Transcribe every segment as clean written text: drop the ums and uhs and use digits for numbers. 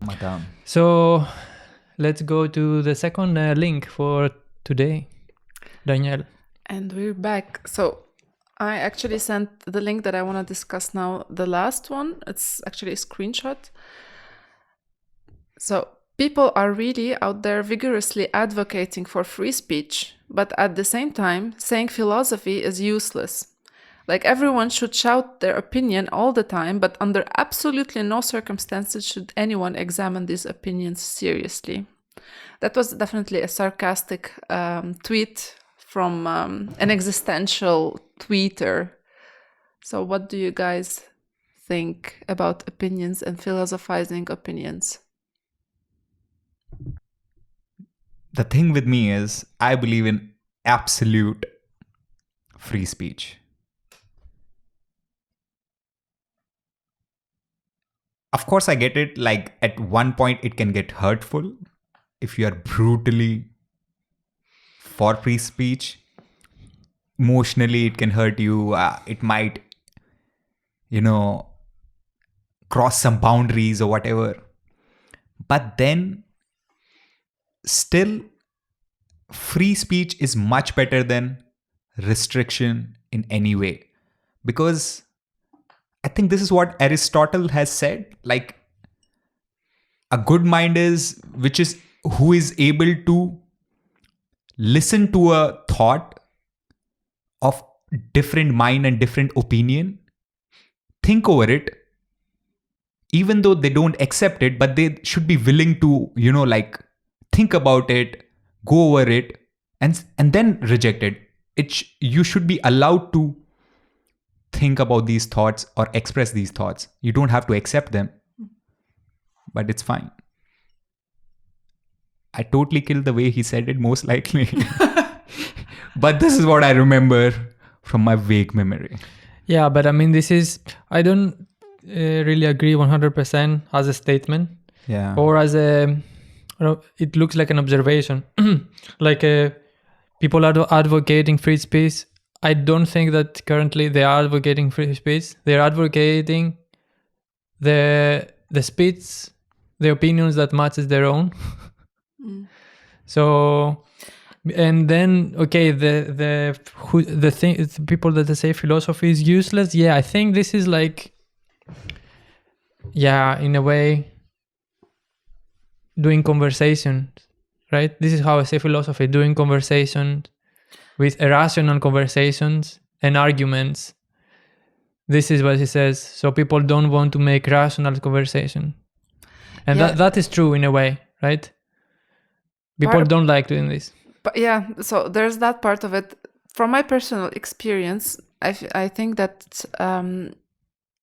Madam. So let's go to the second link for today, Danielle. And we're back. So I actually sent the link that I want to discuss now, the last one. It's actually a screenshot. So people are really out there vigorously advocating for free speech, but at the same time saying philosophy is useless. Like everyone should shout their opinion all the time, but under absolutely no circumstances should anyone examine these opinions seriously. That was definitely a sarcastic tweet from an existential tweeter. So what do you guys think about opinions and philosophizing opinions? The thing with me is, I believe in absolute free speech. Of course, I get it. Like at one point, it can get hurtful if you are brutally for free speech. Emotionally, it can hurt you. It might, cross some boundaries or whatever. But then, still, free speech is much better than restriction in any way. Because I think this is what Aristotle has said. Like, a good mind is who is able to listen to a thought of different mind and different opinion, think over it, even though they don't accept it, but they should be willing to, think about it, go over it, and then reject it. You should be allowed to think about these thoughts or express these thoughts. You don't have to accept them, but it's fine. I totally killed the way he said it, most likely. But this is what I remember from my vague memory. Yeah, but I mean, I don't really agree 100% as a statement. Yeah. Or as it looks like an observation. Like people are advocating free speech. I don't think that currently they are advocating free speech. They're advocating the speech, the opinions that matches their own. So, and then the people that say philosophy is useless. Yeah, I think this is like, in a way, doing conversation, right? This is how I say philosophy: doing conversation with irrational conversations and arguments. This is what he says. So people don't want to make rational conversation. And that is true in a way, right? People don't like doing this. But yeah, so there's that part of it. From my personal experience, I think that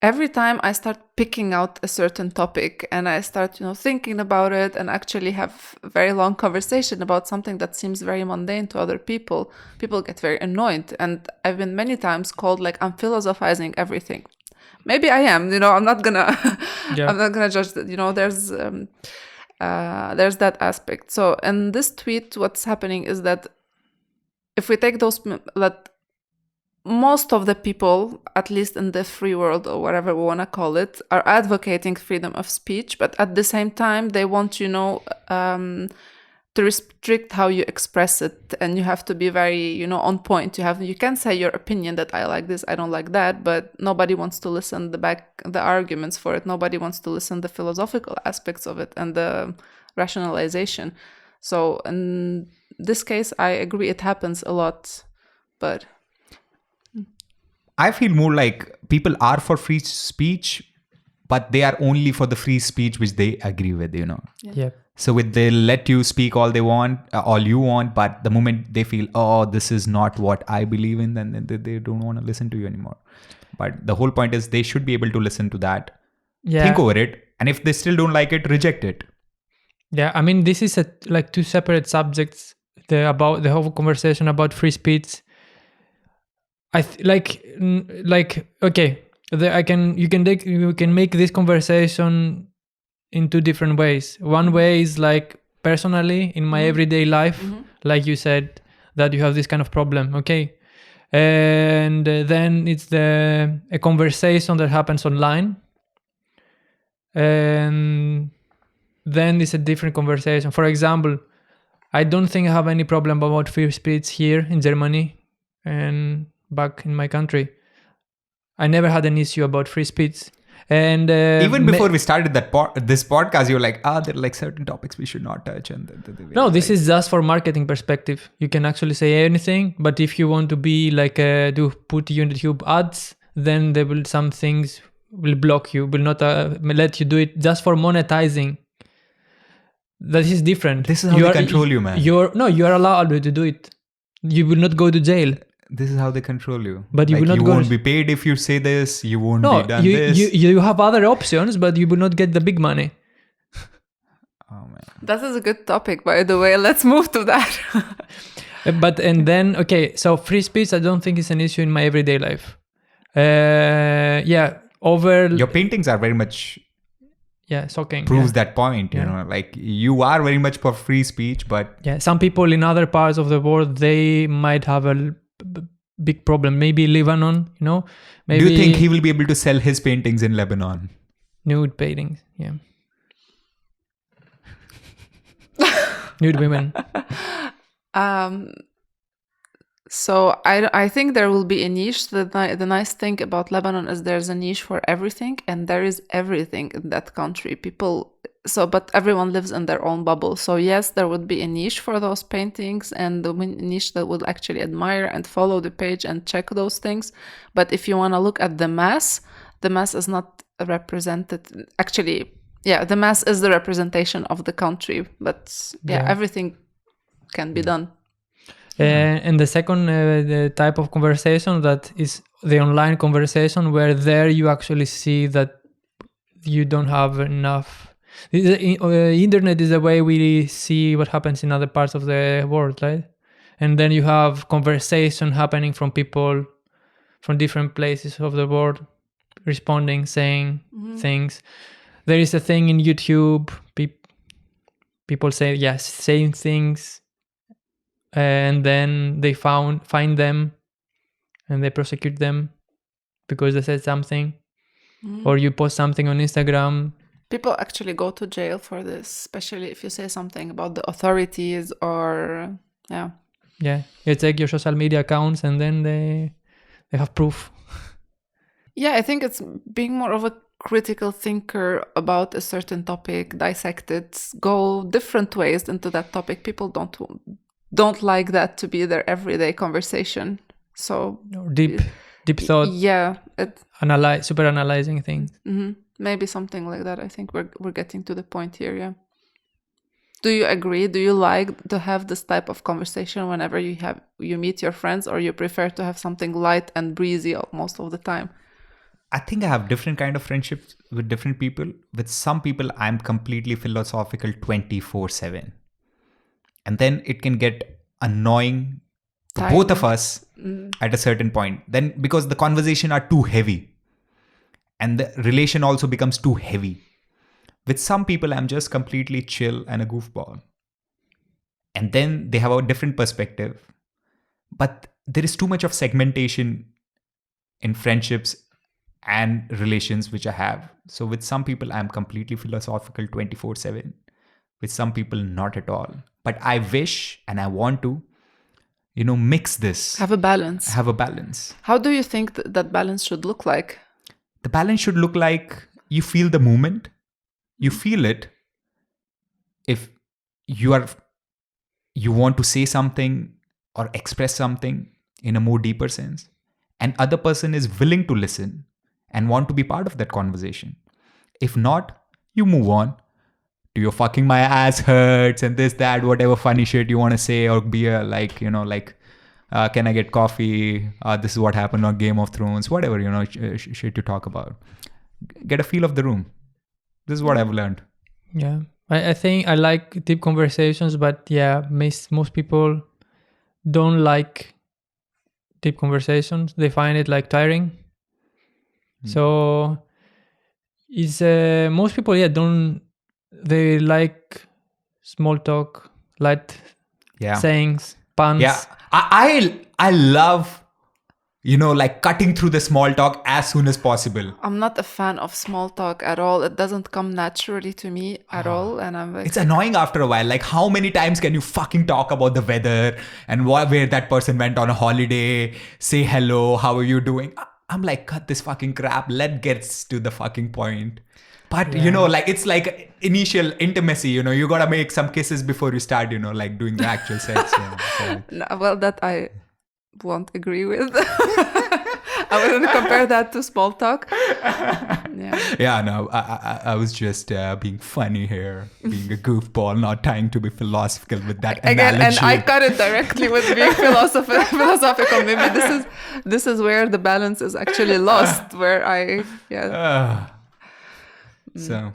every time I start picking out a certain topic and I start, thinking about it and actually have a very long conversation about something that seems very mundane to other people, people get very annoyed. And I've been many times called like I'm philosophizing everything. Maybe I am, I'm not gonna, I'm not gonna judge that. There's that aspect. So in this tweet, what's happening is that if we take that most of the people, at least in the free world or whatever we want to call it, are advocating freedom of speech, but at the same time they want to restrict how you express it, and you have to be very on point. You can say your opinion that I like this, I don't like that, but nobody wants to listen the arguments for it. Nobody wants to listen the philosophical aspects of it and the rationalization. So in this case, I agree it happens a lot, but I feel more like people are for free speech, but they are only for the free speech which they agree with, Yeah. So they let you speak all you want, but the moment they feel, this is not what I believe in, then they don't want to listen to you anymore. But the whole point is they should be able to listen to that, think over it, and if they still don't like it, reject it. Yeah, I mean, this is like two separate subjects. About the whole conversation about free speech. You can make this conversation in two different ways. One way is like personally in my everyday life, like you said, that you have this kind of problem. Okay, And then it's a conversation that happens online, and then it's a different conversation. For example, I don't think I have any problem about free speech here in Germany and back in my country. I never had an issue about free speech. And even before we started this podcast, you were like, there are like certain topics we should not touch. And no, this is just for marketing perspective. You can actually say anything, but if you want to be like to put YouTube ads, then there will some things will block you, will not let you do it just for monetizing. That is different. This is how they control you, man. You are allowed to do it. You will not go to jail. This is how they control you. But you will not you go. won't be paid if you say this. You won't be done this. You have other options, but you will not get the big money. Oh man, That is a good topic, by the way. Let's move to that. So free speech, I don't think is an issue in my everyday life. your paintings are very much shocking. proves that point. You know, like you are very much for free speech, but some people in other parts of the world, they might have a big problem. Maybe Lebanon, maybe. Do you think he will be able to sell his paintings in Lebanon? Nude paintings, nude women. So I think there will be a niche. The nice thing about Lebanon is there's a niche for everything, and there is everything in that country. But everyone lives in their own bubble. So yes, there would be a niche for those paintings, and the niche that would actually admire and follow the page and check those things. But if you want to look at the mass is not represented. Actually, the mass is the representation of the country. But everything can be done. And the second the type of conversation, that is the online conversation, where there you actually see that you don't have enough. Internet is the way we see what happens in other parts of the world, right? And then you have conversation happening from people from different places of the world, responding, saying things. There is a thing in YouTube, people say same things, and then they find them and they prosecute them because they said something. Or you post something on Instagram. People actually go to jail for this, especially if you say something about the authorities or you check your social media accounts and then they have proof. I think it's being more of a critical thinker about a certain topic, dissect it, go different ways into that topic. People don't like that to be their everyday conversation. So deep thought. Super analyzing things. Maybe something like that. I think we're getting to the point here. Do you agree? Do you like to have this type of conversation whenever you meet your friends, or you prefer to have something light and breezy most of the time? I think I have different kind of friendships with different people. With some people, I'm completely philosophical 24/7. And then it can get annoying to both of us at a certain point. Then because the conversation are too heavy and the relation also becomes too heavy. With some people, I'm just completely chill and a goofball. And then they have a different perspective. But there is too much of segmentation in friendships and relations which I have. So with some people, I'm completely philosophical 24/7. With some people, not at all. But I wish and I want to, mix this. Have a balance. How do you think that balance should look like? The balance should look like you feel the movement. You feel it. If you want to say something or express something in a more deeper sense, and other person is willing to listen and want to be part of that conversation. If not, you move on to your fucking my ass hurts and this, that, whatever funny shit you want to say, or be can I get coffee? This is what happened on Game of Thrones, whatever, shit you talk about. Get a feel of the room. This is what I've learned. Yeah. I think I like deep conversations, but most people don't like deep conversations. They find it like tiring. So it's most people they like small talk, light sayings, puns. I love like cutting through the small talk as soon as possible. I'm not a fan of small talk at all. It doesn't come naturally to me at all. And I'm like, It's annoying after a while. Like, how many times can you fucking talk about the weather and where that person went on a holiday, say hello, how are you doing? I'm like, cut this fucking crap. Let's get to the fucking point. But, like, it's like initial intimacy, you got to make some kisses before you start, like doing the actual sex. So. no, well, that I won't agree with. I wouldn't compare that to small talk. Yeah, no, I was just being funny here, being a goofball, not trying to be philosophical with that Again, analogy. and I cut it directly with being philosophical. Maybe this is where the balance is actually lost, where So,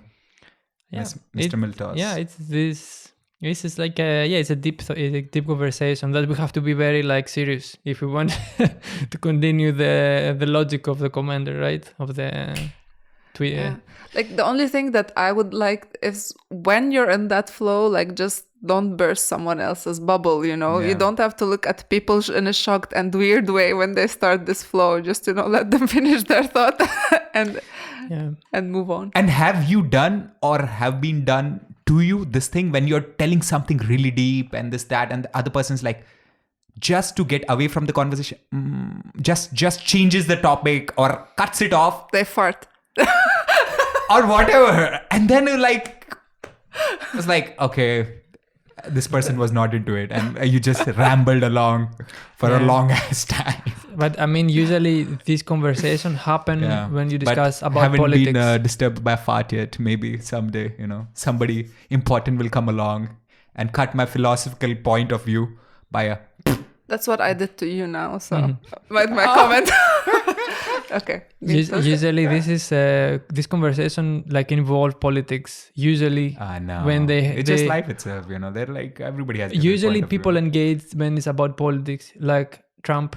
Yeah. Mr. Miltos. Yeah, it's this. This is like it's a deep conversation that we have to be very like serious if we want to continue the logic of the commander, right? Of the tweet. Yeah. Like the only thing that I would like is when you're in that flow, like just don't burst someone else's bubble, Yeah. You don't have to look at people in a shocked and weird way when they start this flow. Just let them finish their thought and move on. And have you done or have been done to you this thing when you're telling something really deep and this, that, and the other person's like, just to get away from the conversation, just changes the topic or cuts it off They fart. or whatever. And then you're like, it's like, okay, this person was not into it. And you just rambled along for a long ass time. But I mean, usually these conversations happen when you discuss but about haven't politics. been disturbed by a fart yet. Maybe someday, somebody important will come along and cut my philosophical point of view by a... That's what I did to you now. So my comment. Okay. Usually this is this conversation like involve politics. Usually no. when it's just life itself, they're like, everybody has different usually point of people view. engage when it's about politics, like Trump,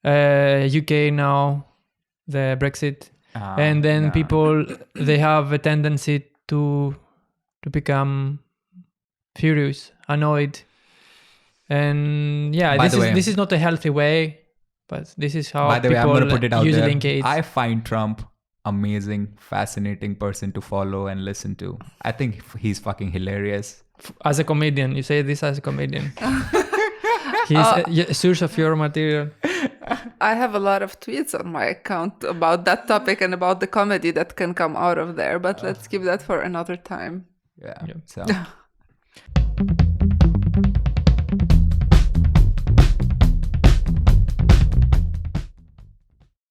UK now, the Brexit, and then people they have a tendency to become furious, annoyed, and this is not a healthy way, but this is how By the way, I'm people going to put it out usually there. engage. I find Trump amazing, fascinating person to follow and listen to. I think he's fucking hilarious. As a comedian, you say this as a comedian. He's a source of your material. I have a lot of tweets on my account about that topic and about the comedy that can come out of there, but let's keep that for another time. Yeah. So.